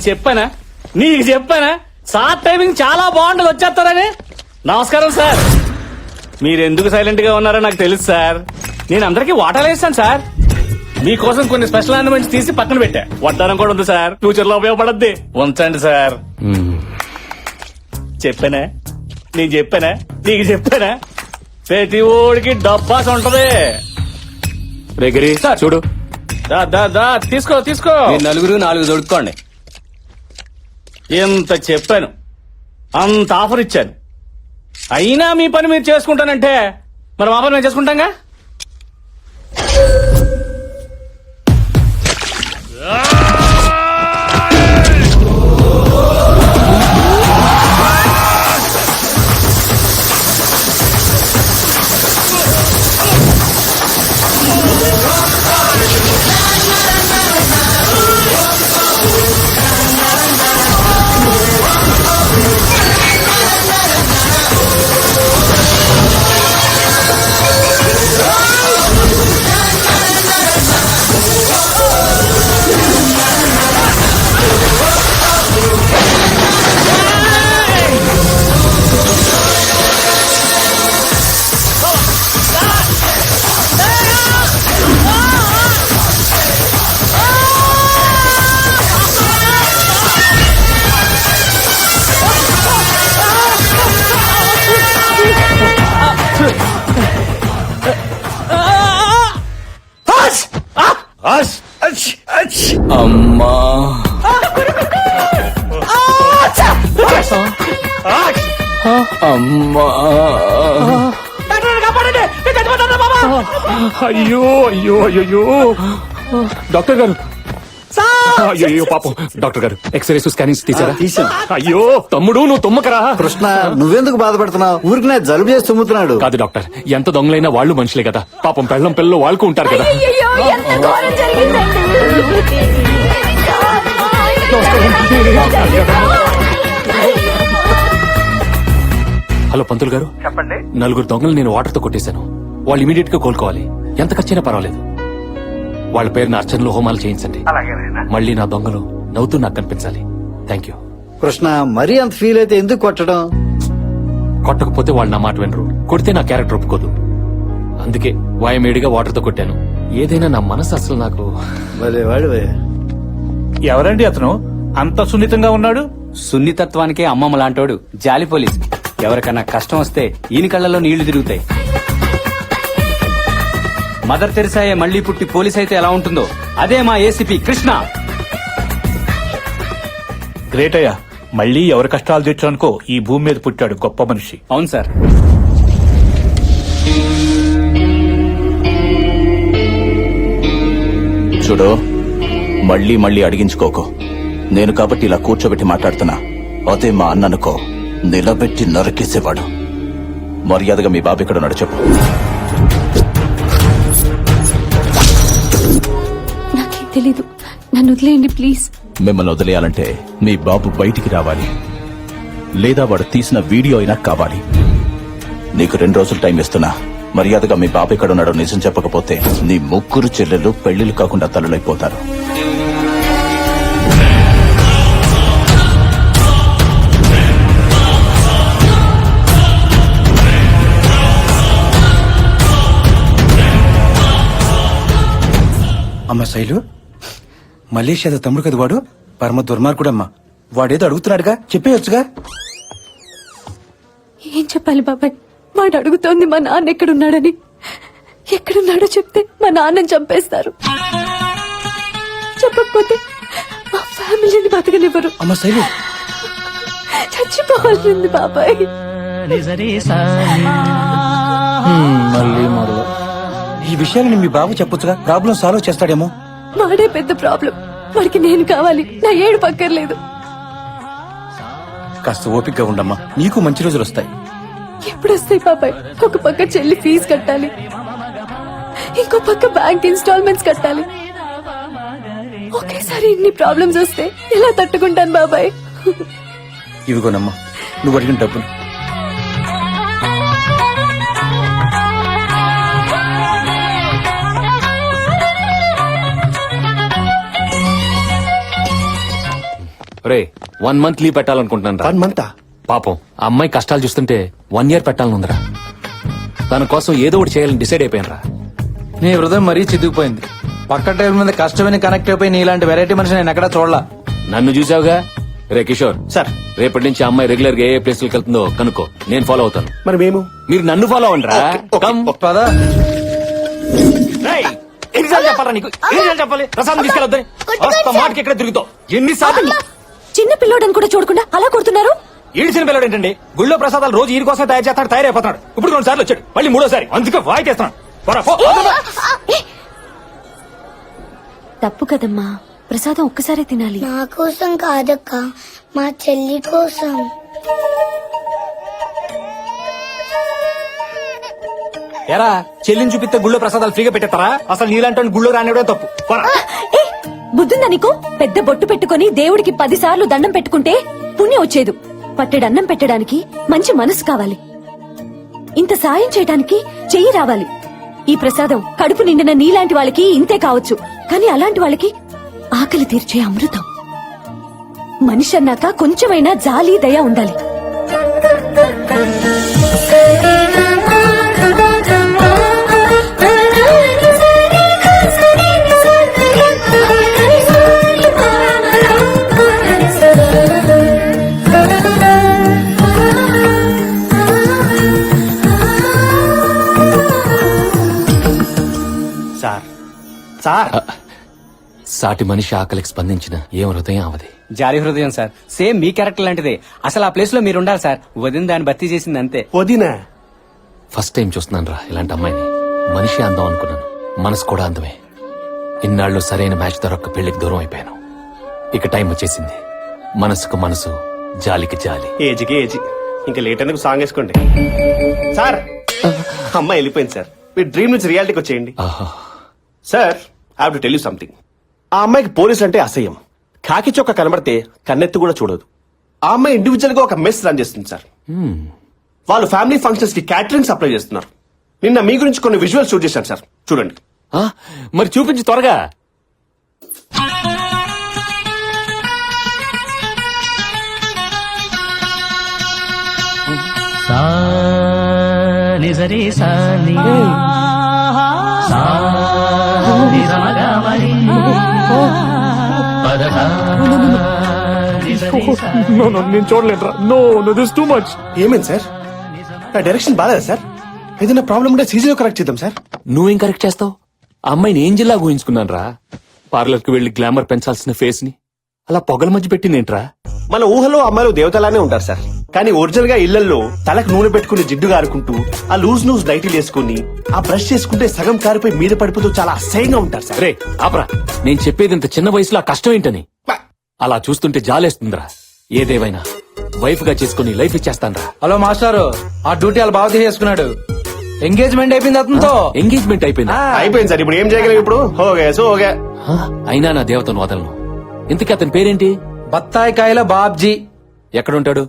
చెప్పానా నీకు చెప్పానా సార్ టైమింగ్ చాలా బాగుంటది వచ్చేస్తారని. నమస్కారం సార్. మీరెందుకు సైలెంట్ గా ఉన్నారో నాకు తెలుసు సార్. నేను అందరికీ వాటాలు వేస్తాను సార్. మీకోసం కొన్ని స్పెషల్ ఆర్నమెంట్స్ తీసి పక్కన పెట్టా. వడ్డానం కూడా ఉంది సార్, ఫ్యూచర్ లో ఉపయోగపడద్ది. ఉంచండి సార్. చెప్పానా నీకు చెప్పానా ప్రతి ఓడికి డబ్బాస్ ఉంటది. రేగిరి చూడు, తీసుకో. నలుగురు 4 దొడుక్కోండి. ఎంత చెప్పాను, అంత ఆఫర్ ఇచ్చాను, అయినా మీ పని మీరు చేసుకుంటానంటే మరి మా పని మేము చేసుకుంటాంగా. అమ్మా అమ్మా, అయ్యో అయ్యో అయ్యో డాక్టర్ గారు, అయ్యో పాపం. డాక్టర్ గారు ఎక్స్రేస్ స్కానింగ్స్ తీసారా? అయ్యో తమ్ముడు నువ్వు తుమ్మకరా. కృష్ణ నువ్వెందుకు బాధపడుతున్నావు? ఊరికి జలుబు చేసి తుమ్ముతున్నాడు. కాదు డాక్టర్, ఎంత దొంగలైనా వాళ్ళు మనుషులే కదా. పాపం పెళ్ళం పిల్లలు వాళ్ళకు ఉంటారు కదా. హలో పంతులు గారు, చెప్పండి. 4 దొంగలు నేను వాటర్ తో కొట్టేశాను. వాళ్ళు ఇమీడియట్ గా కోలుకోవాలి. ఎంత ఖర్చైనా పర్వాలేదు. వాళ్ళ పేరున అర్చనలు హోమాలు చేయించండి. మళ్ళీ నా దొంగలు నవ్వుతూ నాకు కనిపించాలి. Thank you. కృష్ణ మరీ అంత ఫీల్ అయితే ఎందుకు కొట్టడం? కొట్టకపోతే వాళ్ళు నా మాట వినరు, కొడితే నా క్యారెక్టర్ ఒప్పుకోదు. అందుకే వాయమేడిగా వాటర్ తో కొట్టాను. ఏదైనా నా మనసు అసలు నాకు. ఎవరండి అతను అంత సున్నితంగా ఉన్నాడు? సున్నితత్వానికే అమ్మమ్మ లాంటోడు. జాలి పోలీస్. ఎవరికన్నా కష్టం వస్తే ఈయన కళ్ళలో నీళ్లు తిరుగుతాయి. మదర్ తెరిసాయే మళ్లీ పుట్టి పోలీస్ అయితే ఎలా ఉంటుందో అదే మా ఏసీపీ కృష్ణ. గ్రేట్ అయ్యా, మళ్ళీ ఎవరి కష్టాలు తీర్చడానికో ఈ భూమి మీద పుట్టాడు గొప్ప మనిషి. అవును సార్. చూడు, మళ్ళీ అడిగించుకోకు. నేను కాబట్టి ఇలా కూర్చోబెట్టి మాట్లాడుతున్నా. అదే మా అన్ననుకో నిలబెట్టి నరికేసేవాడు. మర్యాదగా మీ బాబు ఇక్కడ ఉన్నాడు చెప్పు. నాకేం తెలీదు, నన్ను వదిలేయండి ప్లీజ్. మిమ్మల్ని వదిలేయాలంటే మీ బాబు బయటికి రావాలి, లేదా వాడు తీసిన వీడియో అయినా కావాలి. నీకు 2 రోజులు టైం ఇస్తున్నా. మర్యాదగా మీ బాబు ఇక్కడ ఉన్నాడో నిజం చెప్పకపోతే నీ 3 చెల్లెలు పెళ్లిళ్ళు కాకుండా తల్లులైపోతారు. అమ్మ శైలు, మలేషియా తమ్ముడు కదా వాడు. పరమ దుర్మార్గుడమ్మా. వాడేదో అడుగుతున్నాడుగా, చెప్పేయొచ్చుగా. ఏం చెప్పాలి బాబాయ్? వాడు అడుగుతోంది మా నాన్న ఎక్కడున్నాడని. ఎక్కడున్నాడో చెప్తే మా నాన్నని చంపేస్తారు. చెప్పకపోతే మా ఫ్యామిలీని బతకనివ్వరు. అమ్మ శైలు, చచ్చిపోవాల్సింది బాబాయ్. ఈ విషయాన్ని మీ బాబు చెప్పొచ్చుగా, ప్రాబ్లం సాల్వ్ చేస్తాడేమో. వాడే పెద్ద ప్రాబ్లం. వాడికి నేను కావాలి, నా ఏడు పక్కర్లేదు. కాస్త ఓపికగా ఉండమ్మా, నీకు మంచి రోజులు వస్తాయి. ఎప్పుడు వస్తాయి బాబాయ్? ఒక పక్క చెల్లి ఫీజు కట్టాలి, ఇంకో పక్క బ్యాంక్ ఇన్స్టాల్మెంట్స్ కట్టాలి. ఒకేసారి ఇన్ని ప్రాబ్లమ్స్ వస్తే ఎలా తట్టుకుంటాను బాబాయ్? ఇవిగోనమ్మా నువ్వు అడిగిన డబ్బులు. రే 1 month లీవ్ పెట్టాలనుకుంటున్నాను రా. 1 month పాపం ఆ అమ్మాయి కష్టాలు చూస్తుంటే 1 year పెట్టాలనుందిరా. తన కోసం ఏదో ఒకటి చేయాలని డిసైడ్ అయిపోయాను రా. నీ హృదయం మరీ చితికిపోయింది. పక్క టైం మీద కష్టమైన కనెక్ట్ అయిపోయి నీ ఇలాంటి వెరైటీ మనిషి నేను ఎక్కడా చూడలా. నన్ను చూసావుగా. రే కిషోర్ సార్ రేపటి నుంచి ఆ అమ్మాయి రెగ్యులర్ గా ఏ ప్లేస్లకు వెళ్తుందో కనుక్కో, నేను ఫాలో అవుతాను. మరి మేము మీరు నన్ను ఫాలో అవ్వండి రా. కమ్. పదా ఎన్నిసార్లు చెప్పాలా నీకు? ఎన్నిసార్లు చెప్పాలి? ప్రసాదం తీసుకెళ్ళొద్దని మాటకి ఎక్కడ తిరుగుతావు? ఎన్నిసార్లు? చిన్న పిల్లోడని కూడా చూడకుండా అలా కొడుతున్నారు. ఈడిచిన పిల్లడు ఏంటండి? గుళ్ళో ప్రసాదాలు రోజు ఈ కోసం తయారు చేస్తాడు, తయారైపోతున్నాడు. ఇప్పుడు 2 సార్లు వచ్చాడు, మళ్ళీ 3వ సారి. అందుకే వాయికేస్తున్నాడు. తప్పు కదమ్మా, ప్రసాదం ఒక్కసారి తినాలి. నా కోసం కాదక్క, మా చెల్లి కోసం. ఎరా చెల్లిని చూపిస్తే గుళ్ళో ప్రసాదాలు ఫ్రీగా పెట్టేస్తారా? అసలు నీలాంటి గుళ్ళో రానివ్వడం తప్పు. పోరా. ఏ, బుద్ధుందా నీకు? పెద్ద బొట్టు పెట్టుకుని దేవుడికి 10 సార్లు దండం పెట్టుకుంటే పుణ్యం వచ్చేదు. పట్టెడన్నం పెట్టడానికి మంచి మనసు కావాలి. ఇంత సాయం చేయడానికి చెయ్యి రావాలి. ఈ ప్రసాదం కడుపు నిండిన నీలాంటి వాళ్ళకి ఇంతే కావచ్చు, కానీ అలాంటి వాళ్ళకి ఆకలి తీర్చే అమృతం. మనిషి అన్నాక కొంచెమైనా జాలి దయ ఉండాలి. సార్ సార్ సాటి మనిషి ఆకలికి స్పందించిన ఏం హృదయం అవది. జాలి హృదయం సార్, సేమ్ మీ క్యారెక్టర్ లాంటిదే. అసలు ఆ ప్లేస్ లో మీరు ఉండాలి సార్. వదిన దాన్ని భర్తీ చేసింది అంతే. వదినా ఫస్ట్ టైం చూస్తున్నాను రా ఇలాంటి అమ్మాయిని. మనిషి అందం అనుకున్నాను, మనసు కూడా అందమే. ఇన్నాళ్ళు సరైన మ్యాచ్ దొరక్క పెళ్లికి దూరం అయిపోయాను. ఇక టైం వచ్చేసింది. మనసుకు మనసు, జాలికి జాలి. ఏజ్కి ఏజ్. ఇంకా లేట్ ఎందుకు సాంగ్ వేసుకోండి. సార్ అమ్మాయి వెళ్ళిపోయింది సార్. మీ డ్రీమ్ నుంచి రియాలిటీకి వచ్చేయండి. ఆహా. Sir I have to tell you something. ఆ అమ్మాయికి పోలీసు అంటే అసహ్యం. కాకి చొక్క కనబడితే కన్నెత్తి కూడా చూడదు. ఆ అమ్మాయి ఇండివిజువల్ గా ఒక మెస్ రన్ చేస్తుంది సార్. వాళ్ళు ఫ్యామిలీ ఫంక్షన్స్ కి క్యాటరింగ్ సప్లై చేస్తున్నారు. నిన్న మీ గురించి కొన్ని విజువల్ షూట్ చేశాను సార్, చూడండి. ఆ, మరి చూపించి త్వరగా. నేను చూడలేదురా. No no this too much. ఏమైంది సార్? నా డైరెక్షన్ బాగాలేదా సార్? ఏదైనా ప్రాబ్లం ఉంటే సీజీలో కరెక్ట్ చేద్దాం సార్. నువ్వేం కరెక్ట్ చేస్తావు? ఆ అమ్మాయిని ఏంజిల్లా ఊహించుకున్నాను రా. పార్లర్ కి వెళ్లి గ్లామర్ పెంచాల్సిన ఫేస్ ని అలా పొగల మధ్య పెట్టిందేంట్రా? మన ఊహలో అమ్మాయిలు దేవతలానే ఉంటారు సార్, కానీ ఒరిజినల్ గా ఇళ్లలో తలకు నూనె పెట్టుకుని జిడ్డు కారుకుంటూ, ఆ లూజ్ నైటీలు వేసుకుని, ఆ బ్రష్ చేసుకుంటే సగం కారిపోయి మీద పడిపోతూ చాలా అసహ్యంగా ఉంటారు సార్. రే ఆపరా, నేను చెప్పేది ఇంత చిన్న వయసులో ఆ కష్టం ఏంటని. అలా చూస్తుంటే జాలేస్తుందిరా. ఏదేవైనా వైఫ్ గా చేసుకుని లైఫ్ ఇచ్చేస్తానరా. హలో మాస్టారు, ఆ డ్యూటీ వాళ్ళు బాగా చేసుకున్నాడు. ఎంగేజ్మెంట్ అయిపోయింది అతనితో. ఎంగేజ్మెంట్ అయిపోయిందా? అయిపోయింది సార్. ఇప్పుడు ఏం చేయగలం? ఇప్పుడు హోగే సో హోగే. ఆ, అయినా నా దేవతను వదలను. ఇంతకీ అతని పేరేంటి? బత్తాయి కాయల బాబ్జీ. ఎక్కడుంటాడు?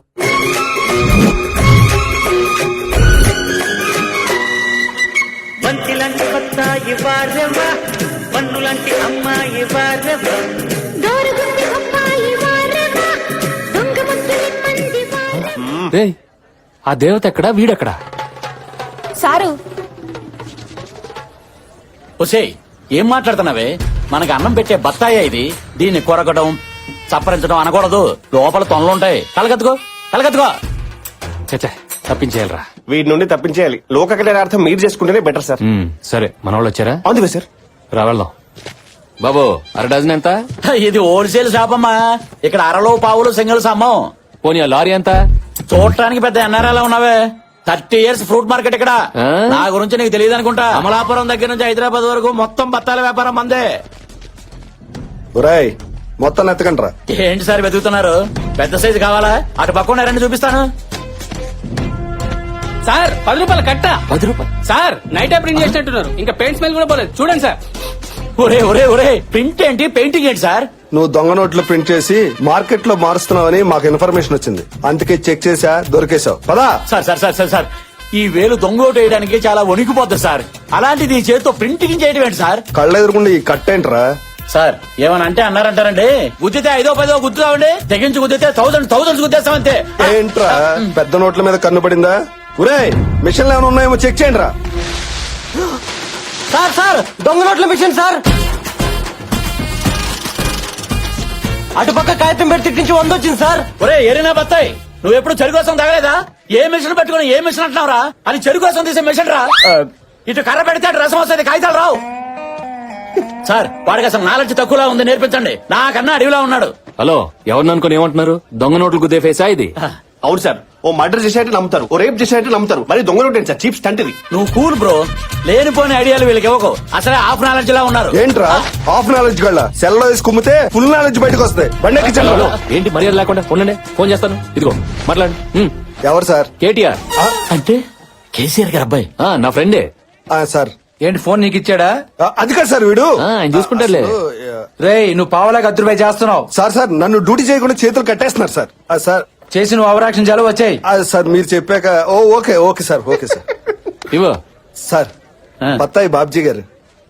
రేయ్, ఆ దేవత ఎక్కడా, వీడెక్కడా? సారు, ఒసేయ్, ఏం మాట్లాడుతున్నావే? మనకి అన్నం పెట్టే బత్తాయే ఇది. దీన్ని కొరకడం, చప్పరించడం అనకూడదు. లోపల తొనలుంటాయి. కలగత్తుకో కలగత్తుకో. చచ్చా, తప్పించేయాలరా. వీటి నుండి తప్పించేయాలి. లోక కళ్యాణార్థం మీరు చేసుకుంటేనే బెటర్ సార్. సరే, మన వాళ్ళు వచ్చారా? అవును సార్. రా వెళ్దాం. బాబు, 1 డజన్ ఎంత? ఇది హోల్సేల్ షాప్ అమ్మా. ఇక్కడ అరలో పావులు సింగిల్స్ అమ్మం. పోనీ ఆ లారీ ఎంత? చూడటానికి పెద్ద ఎన్ఆర్ఐలా ఉన్నావే. 30 years ఫ్రూట్ మార్కెట్ ఇక్కడ. ఆ? నా గురించి నీకు తెలియదు అనుకుంటా. అమలాపురం దగ్గర నుంచి హైదరాబాద్ వరకు మొత్తం బత్తాల వ్యాపారం మందే. మొత్తం ఎత్తకండ్రా. ఏంటి సార్ వెతుకుతున్నారు? పెద్ద సైజు కావాలా? అటు పక్కన రండి, చూపిస్తాను. సార్ 10 రూపాయలు కట్ట. 10 రూపాయలు? సార్ నైట్ ప్రింట్ చేసినట్టున్నారు. ఇంకా పెయింట్ స్మెల్ కూడా పోలేదు. చూడండి సార్. ఒరే ఒరే ఒరే, ప్రింట్ ఏంటి, పెయింటింగ్ ఏంటి సార్? నువ్వు దొంగ నోట్లు ప్రింట్ చేసి మార్కెట్ లో మారుస్తున్నావని మాకు ఇన్ఫర్మేషన్ వచ్చింది. అందుకే చెక్ చేసా, దొరికేశావు. పదా. Sir sir sir sir sir, ఈ వేలు దొంగోటు వేయడానికి చాలా వణికిపోతుంది సార్. అలాంటిది ఈ చేతితో ప్రింటింగ్ చేయడం ఏంటి సార్? కళ్ళెదురుకుండా ఈ కట్టేంట్రా? సార్ ఏమని అంటే అన్నారంటారండి గుద్దితే 5-10 గుద్దుతామండి తెగించి గుద్దితే థౌసండ్స్ గుద్దేస్తామంతే. ఏంట్రా పెద్ద నోట్ల మీద కన్ను పడిందా? ఒరే మిషన్లు ఏమైనా ఉన్నాయేమో చెక్ చేయండి రా. సార్ దొంగ నోట్ల మిషన్ సార్. అటుపక్క కాగితం పెట్టి తిట్టించి 100 వచ్చింది సార్. ఒరే ఎరినా బత్తాయి నువ్వు ఎప్పుడు చెరుకు కోసం తగలేదా? ఏ మిషన్ పెట్టుకుని ఏ మిషన్ అంటున్నావురా? అని చెరుకు కోసం తీసే మిషన్ రా. ఇటు కర్ర పెడితే అటు రసం వస్తుంది, కాగితాలు రావు. సార్ వాడికి అసలు నాలెడ్జ్ తక్కువలా ఉంది, నేర్పించండి. నాకన్నా అడవిలా ఉన్నాడు. హలో ఎవరిని అనుకుని ఏమంటున్నారు? దొంగ నోట్లు గుద్దే ఫేసా ఇది? అవును సార్, ఓ మర్డర్ చేసేట్టు నమ్ముతారు, ఓ రేప్ చేసేట్టు నమ్ముతారు, మరి దొంగ నోట్ ఏంటి సార్? చీప్ స్టంట్ ఇది. నువ్వు కూల్ బ్రో, లేనిపోని ఐడియాలు వీళ్ళకి ఇవ్వకు. అసలే హాఫ్ నాలెడ్జ్ లా ఉన్నారు. ఏంట్రా హాఫ్ నాలెడ్జ్ గళ్ళ సెల్లో వేసి కుమ్మితే ఫుల్ నాలెడ్జ్ బయటకు వస్తాయి. బండి ఎక్కించండి. హలో ఏంటి మర్యాద లేకుండా ఉండండి, ఫోన్ చేస్తాను. ఇదిగో మాట్లాడు. ఎవరు సార్? కేటీఆర్. అంటే కేసీఆర్ గారు అబ్బాయి. నా ఫ్రెండే. సార్ ఏంటి ఫోన్ నీకు ఇచ్చాడా? అది కాదు సార్, వీడు ఆయన చూసుకుంటారులే. రేయ్ నువ్వు పావలాగా అద్దరుపై చేస్తున్నావు. సార్ నన్ను డ్యూటీ చేయకుండా చేతులు కట్టేస్తున్నారు సార్. సార్ చేసి నువ్వు అవరాక్షన్ చాలు వచ్చాయి. సార్ మీరు చెప్పాక ఓకే సార్. ఇవో సార్ బత్తాయి బాబ్జీ గారు,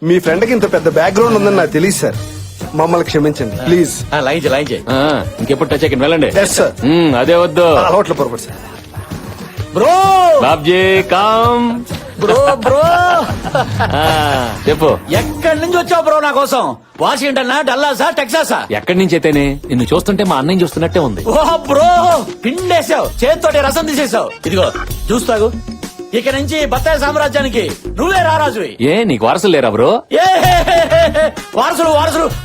మీ ఫ్రెండ్ కి ఇంత పెద్ద బ్యాక్గ్రౌండ్ ఉందని నాకు తెలియదు సార్. మమ్మల్ని క్షమించండి ప్లీజ్. లైన్ చేయి. ఇంకెప్పుడు టచ్ అయ్యి వెళ్ళండి. Yes sir. అదే వద్దు అలవాట్ల పొరపాటు సార్. బ్రో బాబ్జీ కామ్. బ్రో చెప్పు. ఎక్కడి నుంచి వచ్చావు బ్రో నా కోసం? వాషింగ్టన్, డల్లాసా, టెక్సాసా? ఎక్కడి నుంచి అయితేనే నిన్ను చూస్తుంటే మా అన్నయ్య చూస్తున్నట్టే ఉంది. ఓ బ్రో పిండేసావు, చేతితోటి రసం తీసేసావు. ఇదిగో చూస్తాగు, ఇక నుంచి బత్తాయి సామ్రాజ్యానికి నువ్వే రారాజువి. ఏ నీకు వారసులు లేరా బ్రో? ఏ వారసులు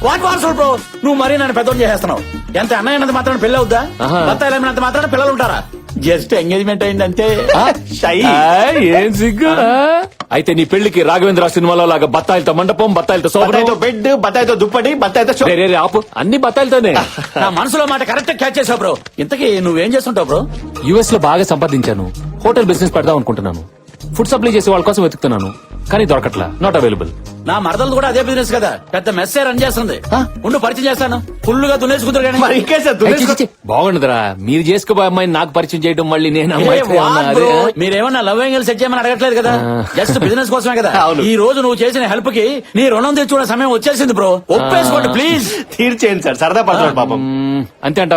వాటి వారసులు బ్రో. నువ్వు మరీ నన్ను పెద్దోడు చేసేస్తున్నావు. ఎంత అన్నయ్యనంత మాత్రం పెళ్లి అవుద్దా? ఆహా. బత్తాయిలు అమ్మినంత మాత్రం పిల్లలు ఉంటారా? జస్ట్ ఎంగేజ్మెంట్ అయిందంటే. ఏం సిగ్గు. అయితే నీ పెళ్లికి రాఘవేంద్ర సినిమాలో లాగా బత్తాయిలతో మండపం, బత్తాయిలతో బత్తాయితో బెడ్, బత్తాయితో దుప్పటి, బత్తాయితో షో. ఆపు, అన్ని బత్తాయిలతోనే. నా మనసులో మాట కరెక్ట్ క్యాచ్ చేసావు బ్రో. ఇంతకీ నువ్వేం చేస్తుంటావు బ్రో? యుఎస్ లో బాగా సంపాదించాను. హోటల్ బిజినెస్ పెడదాం అనుకుంటున్నాను. ఫుడ్ సప్లై చేసే వాళ్ళ కోసం వెతుకుతున్నాను, కానీ దొరకట్లా. Not available. నా మరదలు కూడా అదే బిజినెస్ కదా, పెద్ద మెస్సే రన్ చేస్తుంది. ఉండు పరిచయం చేస్తాను. ఫుల్ గా దున్నేసుకుంటారు కానీ. మరి ఇంకే సార్ దున్నేసుకో- బాగుండదురా, మీరు చేసుకోబోయే అమ్మాయిని నాకు పరిచయం చేయడం, మళ్ళీ నేను అమ్మాయితో ఏమన్నా అదే? మీరేమన్నా లవ్ యాంగిల్ సెట్ చేయమని అడగట్లేదు కదా, జస్ట్ బిజినెస్ కోసమే కదా. అవును. ఈ రోజు నువ్వు చేసిన హెల్ప్ కి నీ రుణం తెచ్చుకునే సమయం వచ్చేసింది బ్రో. ఒప్పేసుకోండి ప్లీజ్. తీర్చేయండి సార్, సరదా పడతాడు పాపం. అంతే అంటావా?